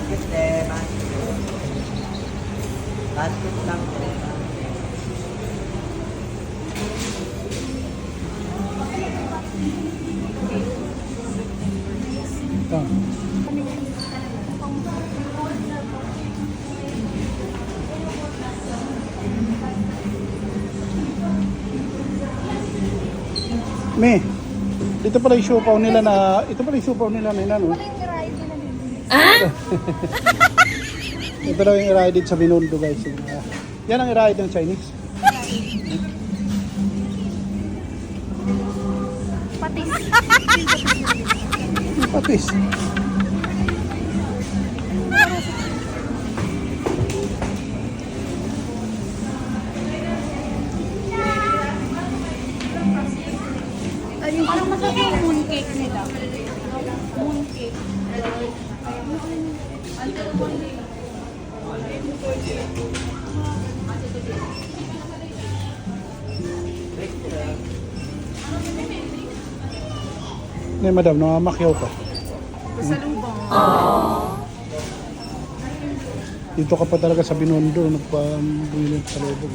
Basket eh, basket. Basket lang eh. Ito. Me, ito pala yung siopaw nila na, ito pala yung siopaw nila na yun, ano? Ito daw yung i-ride sa Binondo, guys. Yan ang i-ride ng Chinese. Patis. Patis. Parang masarap yung mooncake nila. Mooncake. Ne, madam, namamakyaw ka. Pasalubong. Dito ka pa talaga sa Binondo, nagpambulit sa loob.